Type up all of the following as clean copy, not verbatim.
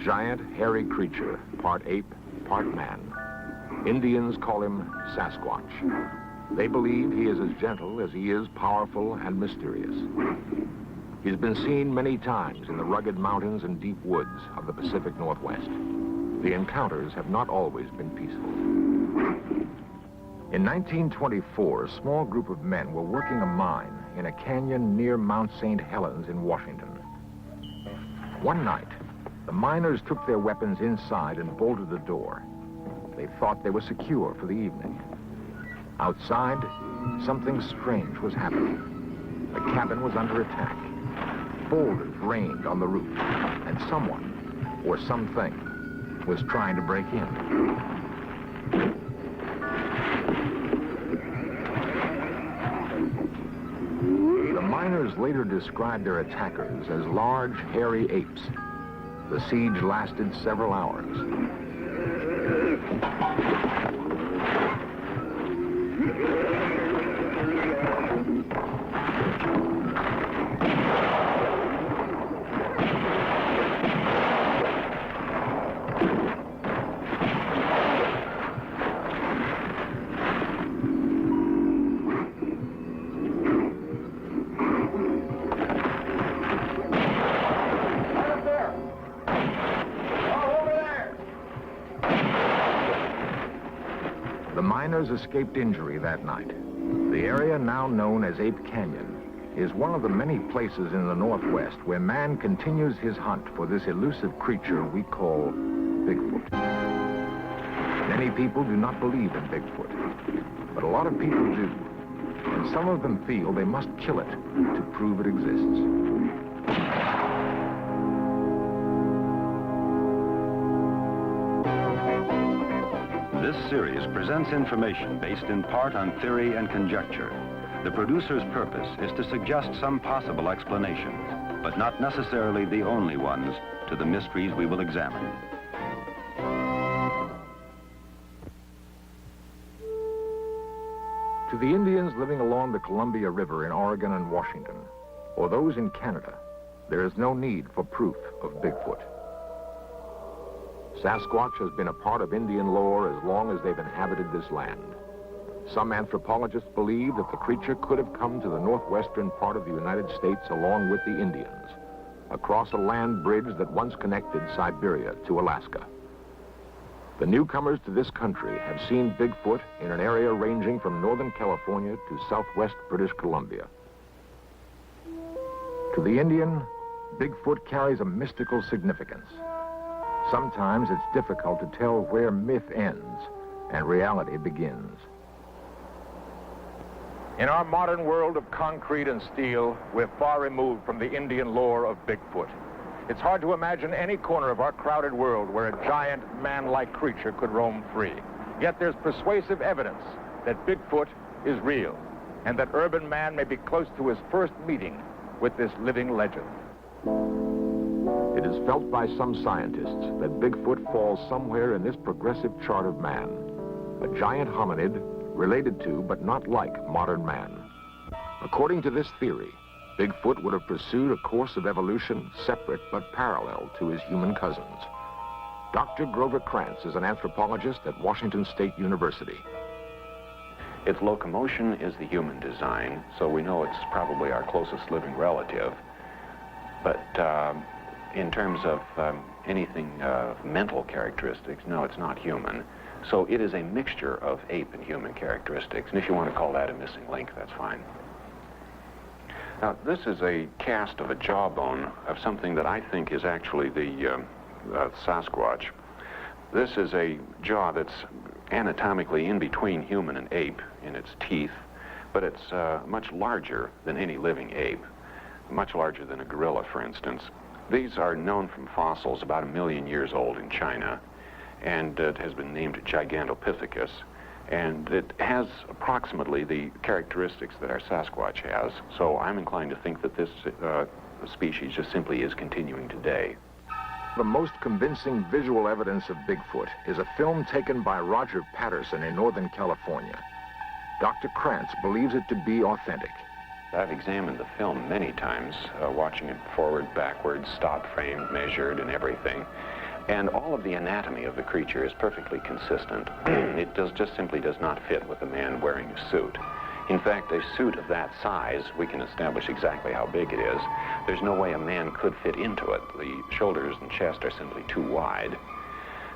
giant, hairy creature, part ape, part man. Indians call him Sasquatch. They believe he is as gentle as he is powerful and mysterious. He's been seen many times in the rugged mountains and deep woods of the Pacific Northwest. The encounters have not always been peaceful. In 1924, a small group of men were working a mine in a canyon near Mount St. Helens in Washington. One night, the miners took their weapons inside and bolted the door. They thought they were secure for the evening. Outside, something strange was happening. The cabin was under attack. Boulders rained on the roof, and someone, or something, was trying to break in. The miners later described their attackers as large, hairy apes. The siege lasted several hours. The miners escaped injury that night. The area now known as Ape Canyon is one of the many places in the Northwest where man continues his hunt for this elusive creature we call Bigfoot. Many people do not believe in Bigfoot, but a lot of people do, and some of them feel they must kill it to prove it exists. This series presents information based in part on theory and conjecture. The producer's purpose is to suggest some possible explanations, but not necessarily the only ones, to the mysteries we will examine. To the Indians living along the Columbia River in Oregon and Washington, or those in Canada, there is no need for proof of Bigfoot. Sasquatch has been a part of Indian lore as long as they've inhabited this land. Some anthropologists believe that the creature could have come to the northwestern part of the United States along with the Indians, across a land bridge that once connected Siberia to Alaska. The newcomers to this country have seen Bigfoot in an area ranging from northern California to southwest British Columbia. To the Indian, Bigfoot carries a mystical significance. Sometimes it's difficult to tell where myth ends and reality begins. In our modern world of concrete and steel, we're far removed from the Indian lore of Bigfoot. It's hard to imagine any corner of our crowded world where a giant, man-like creature could roam free. Yet there's persuasive evidence that Bigfoot is real, and that urban man may be close to his first meeting with this living legend. It is felt by some scientists that Bigfoot falls somewhere in this progressive chart of man, a giant hominid related to but not like modern man. According to this theory, Bigfoot would have pursued a course of evolution separate but parallel to his human cousins. Dr. Grover Krantz is an anthropologist at Washington State University. Its locomotion is the human design, so we know it's probably our closest living relative. But in terms of anything mental characteristics, no, it's not human. So it is a mixture of ape and human characteristics, and if you want to call that a missing link, that's fine. Now, this is a cast of a jawbone of something that I think is actually the Sasquatch. This is a jaw that's anatomically in between human and ape in its teeth, but it's much larger than any living ape, much larger than a gorilla, for instance. These are known from fossils about 1 million years old in China, and it has been named Gigantopithecus, and it has approximately the characteristics that our Sasquatch has, so I'm inclined to think that this species just simply is continuing today. The most convincing visual evidence of Bigfoot is a film taken by Roger Patterson in Northern California. Dr. Krantz believes it to be authentic. I've examined the film many times, watching it forward, backwards, stop frame, measured, and everything. And all of the anatomy of the creature is perfectly consistent. It just simply does not fit with a man wearing a suit. In fact, a suit of that size, we can establish exactly how big it is. There's no way a man could fit into it. The shoulders and chest are simply too wide.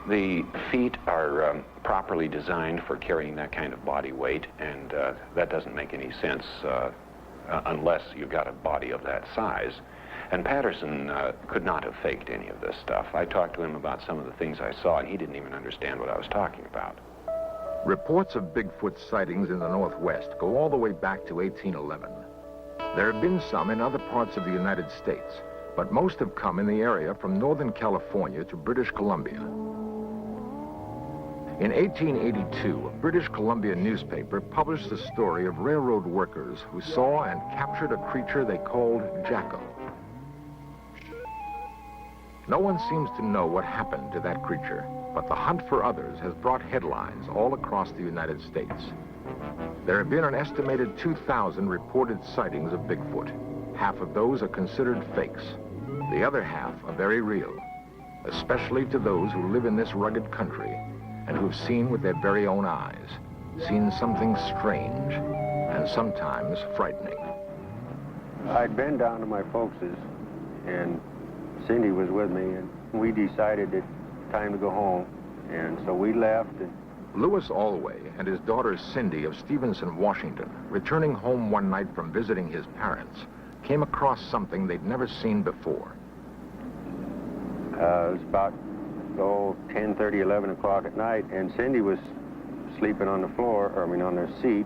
The feet are properly designed for carrying that kind of body weight, and that doesn't make any sense unless you've got a body of that size. And Patterson could not have faked any of this stuff. I talked to him about some of the things I saw, and he didn't even understand what I was talking about. Reports of Bigfoot sightings in the Northwest go all the way back to 1811. There have been some in other parts of the United States, but most have come in the area from Northern California to British Columbia. In 1882, a British Columbia newspaper published the story of railroad workers who saw and captured a creature they called Jacko. No one seems to know what happened to that creature, but the hunt for others has brought headlines all across the United States. There have been an estimated 2,000 reported sightings of Bigfoot. Half of those are considered fakes. The other half are very real, especially to those who live in this rugged country and who've seen with their very own eyes, seen something strange and sometimes frightening. I'd been down to my folks's, and Cindy was with me, and we decided it's time to go home, and so we left. And Louis Alway and his daughter Cindy of Stevenson, Washington, returning home one night from visiting his parents, came across something they'd never seen before. it was about 10:30, 11 o'clock at night, and Cindy was sleeping on the floor, on her seat.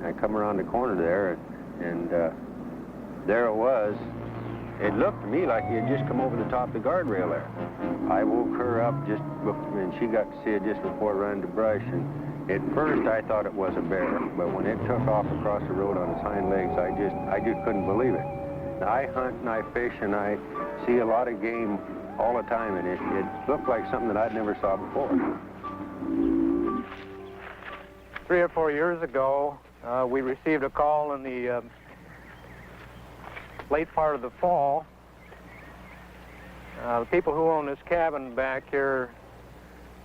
I come around the corner there, and there it was. It looked to me like he had just come over the top of the guardrail there. I woke her up and she got to see it just before it ran to brush. And at first I thought it was a bear, but when it took off across the road on its hind legs, I just couldn't believe it. I hunt and I fish and I see a lot of game all the time, and it looked like something that I'd never saw before. 3 or 4 years ago, we received a call in the late part of the fall. The people who own this cabin back here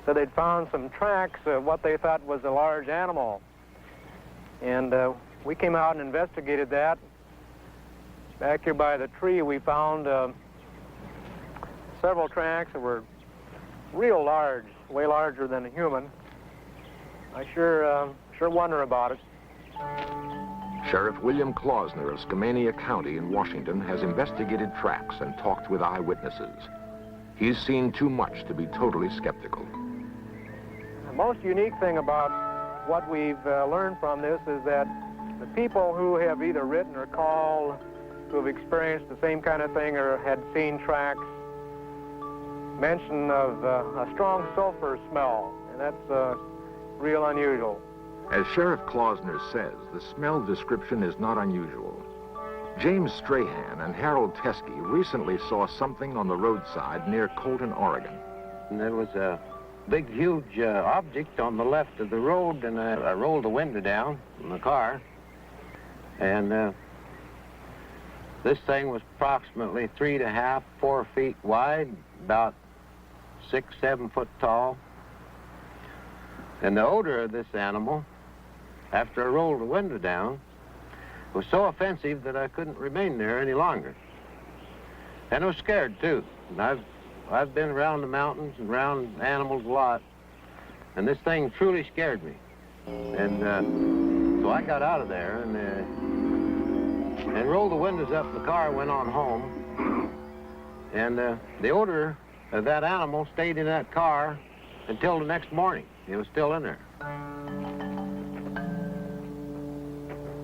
said they'd found some tracks of what they thought was a large animal. And we came out and investigated that. Back here by the tree, we found several tracks that were real large, way larger than a human. I sure wonder about it. Sheriff William Klausner of Skamania County in Washington has investigated tracks and talked with eyewitnesses. He's seen too much to be totally skeptical. The most unique thing about what we've learned from this is that the people who have either written or called, who have experienced the same kind of thing or had seen tracks, mention of a strong sulfur smell, and that's real unusual. As Sheriff Klausner says, the smell description is not unusual. James Strahan and Harold Teskey recently saw something on the roadside near Colton, Oregon. And there was a big, huge object on the left of the road, and I rolled the window down in the car, and this thing was approximately 3.5, 4 feet wide, about 6, 7 foot tall. And the odor of this animal, after I rolled the window down, was so offensive that I couldn't remain there any longer. And I was scared, too. And I've been around the mountains and around animals a lot, and this thing truly scared me. And so I got out of there and rolled the windows up in the car, went on home. And the odor of that animal stayed in that car until the next morning. It was still in there.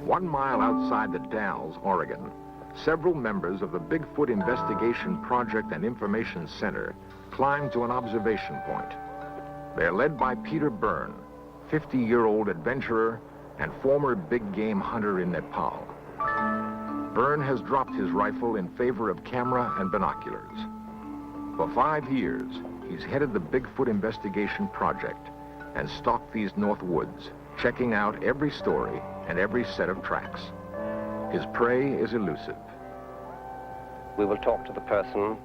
1 mile outside the Dalles, Oregon, several members of the Bigfoot Investigation Project and Information Center climbed to an observation point. They're led by Peter Byrne, 50-year-old adventurer and former big game hunter in Nepal. Byrne has dropped his rifle in favor of camera and binoculars. For 5 years, he's headed the Bigfoot Investigation Project and stalked these North Woods, checking out every story and every set of tracks. His prey is elusive. We will talk to the person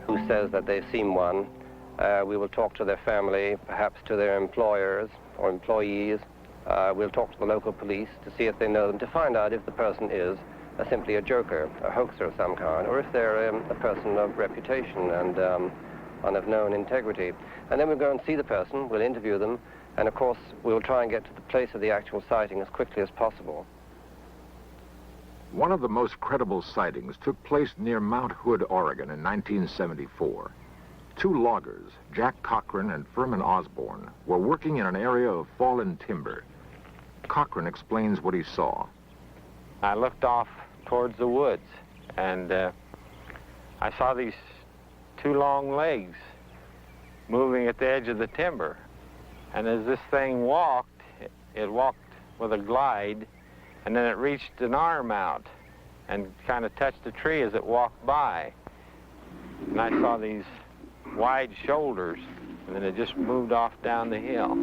who says that they've seen one, We will talk to their family, perhaps to their employers or employees. We'll talk to the local police to see if they know them, to find out if the person is simply a joker, a hoaxer of some kind, or if they're a person of reputation and of known integrity. And then we'll go and see the person, we'll interview them, and of course we'll try and get to the place of the actual sighting as quickly as possible. One of the most credible sightings took place near Mount Hood, Oregon in 1974. Two loggers, Jack Cochran and Furman Osborne, were working in an area of fallen timber. Cochran explains what he saw. I looked off towards the woods, and I saw these two long legs moving at the edge of the timber. And as this thing walked, it walked with a glide, and then it reached an arm out and kind of touched the tree as it walked by. And I saw these wide shoulders, and then it just moved off down the hill.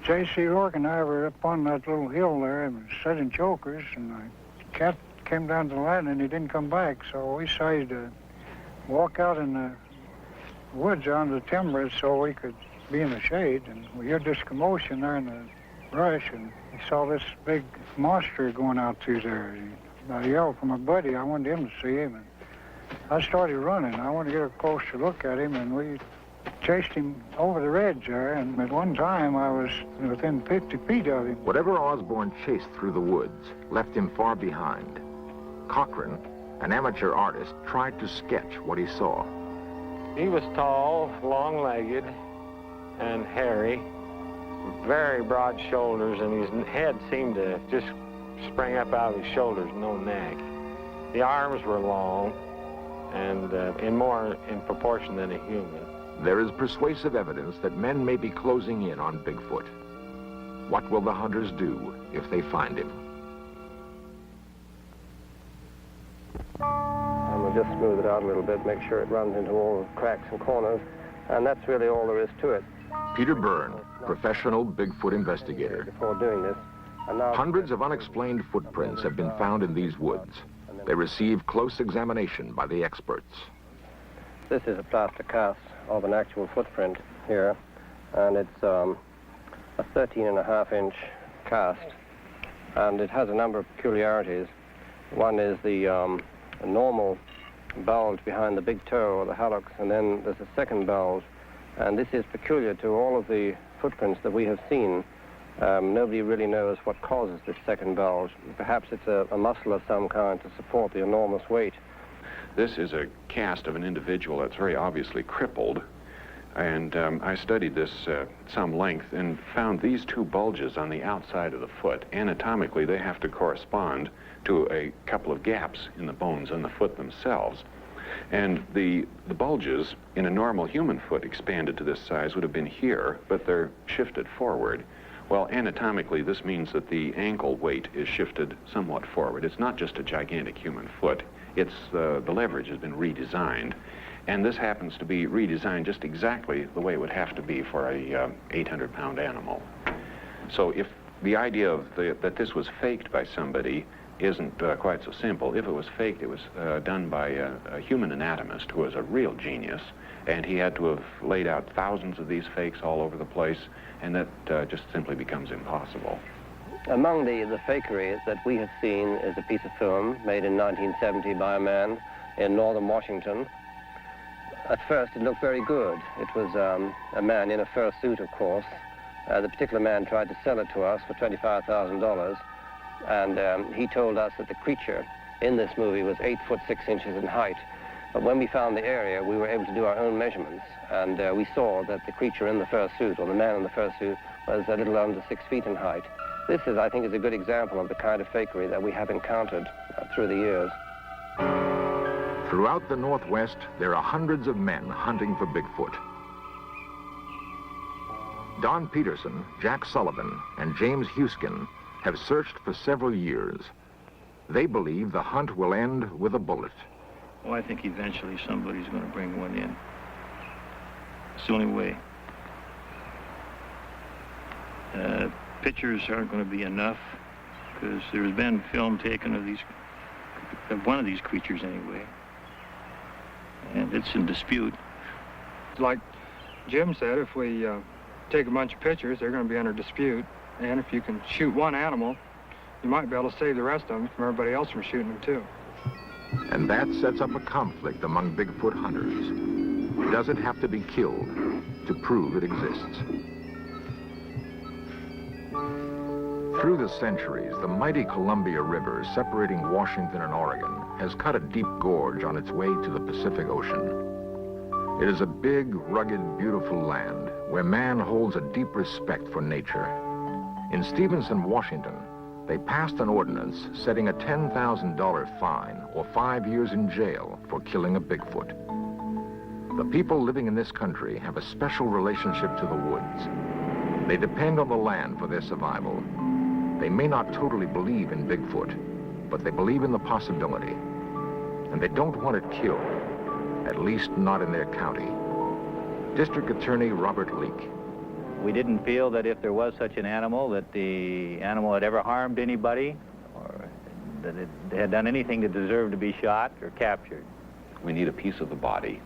J.C. Rourke and I were up on that little hill there and setting chokers, and the cat came down to the line and he didn't come back, so we decided to walk out in the woods on the timber so we could be in the shade, and we heard this commotion there in the brush, and we saw this big monster going out through there. I yelled for my buddy. I wanted him to see him, and I started running. I wanted to get a closer look at him, and we chased him over the ridge there, and at one time I was within 50 feet of him. Whatever Osborne chased through the woods left him far behind. Cochran, an amateur artist, tried to sketch what he saw. He was tall, long-legged, and hairy, very broad shoulders, and his head seemed to just spring up out of his shoulders, no neck. The arms were long and more in proportion than a human. There is persuasive evidence that men may be closing in on Bigfoot. What will the hunters do if they find him? And we'll just smooth it out a little bit, make sure it runs into all the cracks and corners, and that's really all there is to it. Peter Byrne, professional Bigfoot investigator. Before doing this, and now Hundreds of unexplained footprints have been found in these woods. They receive close examination by the experts. This is a plaster cast of an actual footprint here, and it's a 13.5-inch cast, and it has a number of peculiarities. One is the normal bulge behind the big toe or the hallux, and then there's a second bulge, and this is peculiar to all of the footprints that we have seen. Nobody really knows what causes this second bulge. Perhaps it's a muscle of some kind to support the enormous weight. This is a cast of an individual that's very obviously crippled, and I studied this some length and found these two bulges on the outside of the foot. Anatomically, they have to correspond to a couple of gaps in the bones on the foot themselves. And the bulges in a normal human foot expanded to this size would have been here, but they're shifted forward. Well, anatomically, this means that the ankle weight is shifted somewhat forward. It's not just a gigantic human foot. It's the leverage has been redesigned. And this happens to be redesigned just exactly the way it would have to be for a 800-pound animal. So if the idea of that this was faked by somebody isn't quite so simple. If it was faked, it was done by a human anatomist who was a real genius, and he had to have laid out thousands of these fakes all over the place, and that just simply becomes impossible. Among the fakery that we have seen is a piece of film made in 1970 by a man in northern Washington. At first, it looked very good. It was a man in a fur suit, of course. The particular man tried to sell it to us for $25,000. And he told us that the creature in this movie was 8 foot 6 inches in height. But when we found the area, we were able to do our own measurements, and we saw that the creature in the fur suit, or the man in the fur suit, was a little under 6 feet in height. This is, I think, is a good example of the kind of fakery that we have encountered through the years. Throughout the Northwest, there are hundreds of men hunting for Bigfoot. Don Peterson, Jack Sullivan, and James Huskin have searched for several years. They believe the hunt will end with a bullet. Well, I think eventually somebody's going to bring one in. It's the only way. Pictures aren't going to be enough, because there's been film taken of one of these creatures anyway, and it's in dispute. Like Jim said if we take a bunch of pictures, they're going to be under dispute. And if you can shoot one animal, you might be able to save the rest of them from everybody else from shooting them too. And that sets up a conflict among Bigfoot hunters. Does it have to be killed to prove it exists? Through the centuries, the mighty Columbia River separating Washington and Oregon has cut a deep gorge on its way to the Pacific Ocean. It is a big, rugged, beautiful land where man holds a deep respect for nature. In Stevenson, Washington, they passed an ordinance setting a $10,000 fine or 5 years in jail for killing a Bigfoot. The people living in this country have a special relationship to the woods. They depend on the land for their survival. They may not totally believe in Bigfoot, but they believe in the possibility. And they don't want it killed, at least not in their county. District Attorney Robert Leake. We didn't feel that if there was such an animal, that the animal had ever harmed anybody, or that it had done anything to deserve to be shot or captured. We need a piece of the body.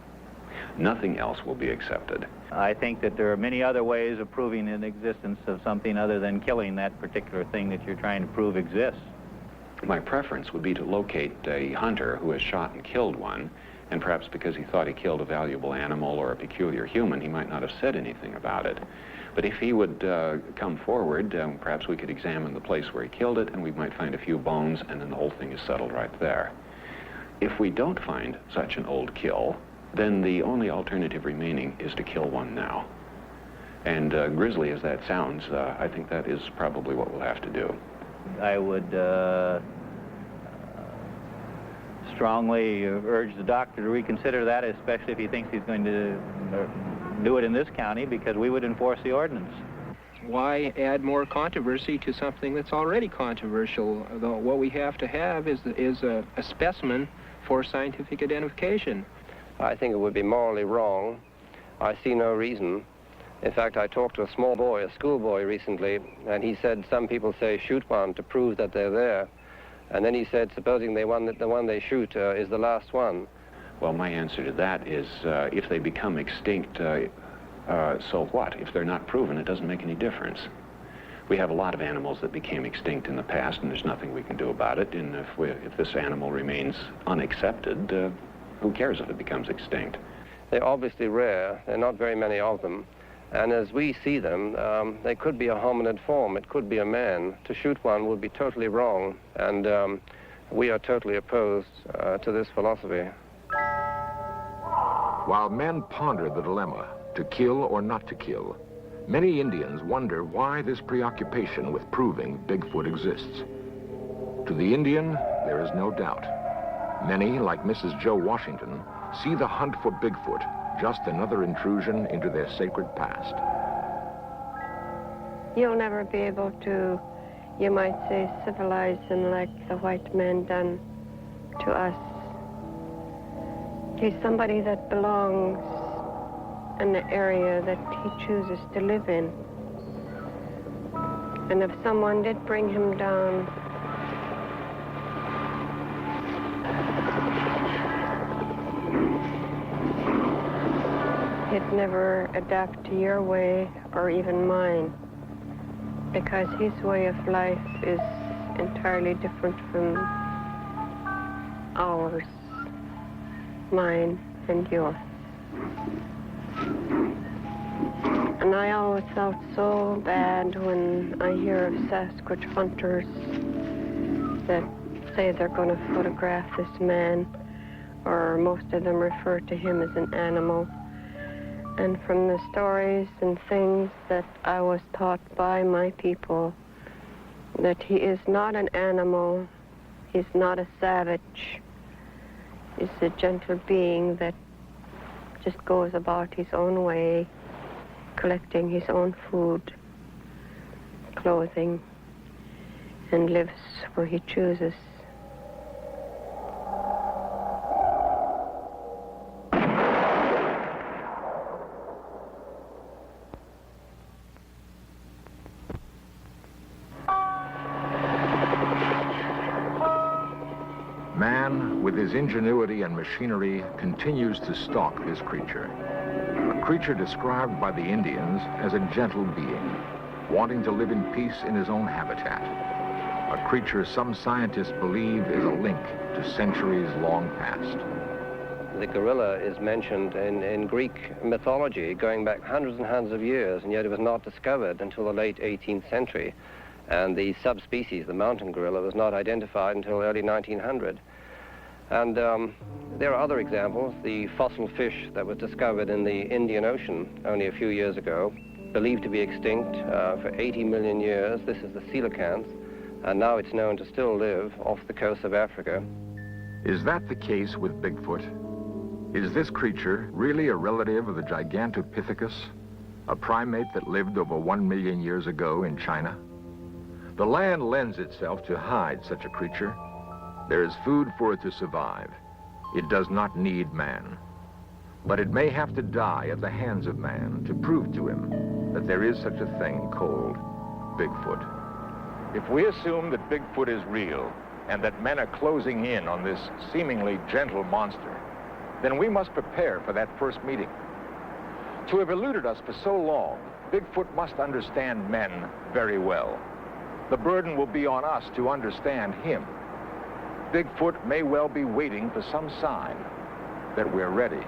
Nothing else will be accepted. I think that there are many other ways of proving the existence of something other than killing that particular thing that you're trying to prove exists. My preference would be to locate a hunter who has shot and killed one, and perhaps because he thought he killed a valuable animal or a peculiar human, he might not have said anything about it. But if he would come forward, perhaps we could examine the place where he killed it, and we might find a few bones, and then the whole thing is settled right there. If we don't find such an old kill, then the only alternative remaining is to kill one now. And grisly as that sounds, I think that is probably what we'll have to do. I would strongly urge the doctor to reconsider that, especially if he thinks he's going to do it in this county, because we would enforce the ordinance. Why add more controversy to something that's already controversial? What we have to have is a specimen for scientific identification. I think it would be morally wrong. I see no reason. In fact, I talked to a small boy, a schoolboy recently, and he said some people say shoot one to prove that they're there. And then he said, supposing the one they shoot is the last one. Well, my answer to that is if they become extinct, so what? If they're not proven, it doesn't make any difference. We have a lot of animals that became extinct in the past, and there's nothing we can do about it. And if this animal remains unaccepted, who cares if it becomes extinct? They're obviously rare. There are not very many of them. And as we see them, they could be a hominid form. It could be a man. To shoot one would be totally wrong. And we are totally opposed to this philosophy. While men ponder the dilemma, to kill or not to kill, many Indians wonder why this preoccupation with proving Bigfoot exists. To the Indian, there is no doubt. Many, like Mrs. Joe Washington, see the hunt for Bigfoot just another intrusion into their sacred past. You'll never be able to, you might say, civilize him like the white man done to us. He's somebody that belongs in the area that he chooses to live in. And if someone did bring him down, he'd never adapt to your way or even mine, because his way of life is entirely different from ours, mine and yours. And I always felt so bad when I hear of Sasquatch hunters that say they're going to photograph this man, or most of them refer to him as an animal. And from the stories and things that I was taught by my people, that he is not an animal, he's not a savage, he's a gentle being that just goes about his own way, collecting his own food, clothing, and lives where he chooses. Man, with his ingenuity and machinery, continues to stalk this creature. creature described by the Indians as a gentle being, wanting to live in peace in his own habitat. A creature some scientists believe is a link to centuries long past. The gorilla is mentioned in Greek mythology going back hundreds and hundreds of years, and yet it was not discovered until the late 18th century. And the subspecies, the mountain gorilla, was not identified until early 1900. And there are other examples. The fossil fish that was discovered in the Indian Ocean only a few years ago, believed to be extinct for 80 million years. This is the coelacanth, and now it's known to still live off the coast of Africa. Is that the case with Bigfoot? Is this creature really a relative of the Gigantopithecus, a primate that lived over 1 million years ago in China? The land lends itself to hide such a creature. There is food for it to survive. It does not need man. But it may have to die at the hands of man to prove to him that there is such a thing called Bigfoot. If we assume that Bigfoot is real and that men are closing in on this seemingly gentle monster, then we must prepare for that first meeting. To have eluded us for so long, Bigfoot must understand men very well. The burden will be on us to understand him. Bigfoot may well be waiting for some sign that we're ready.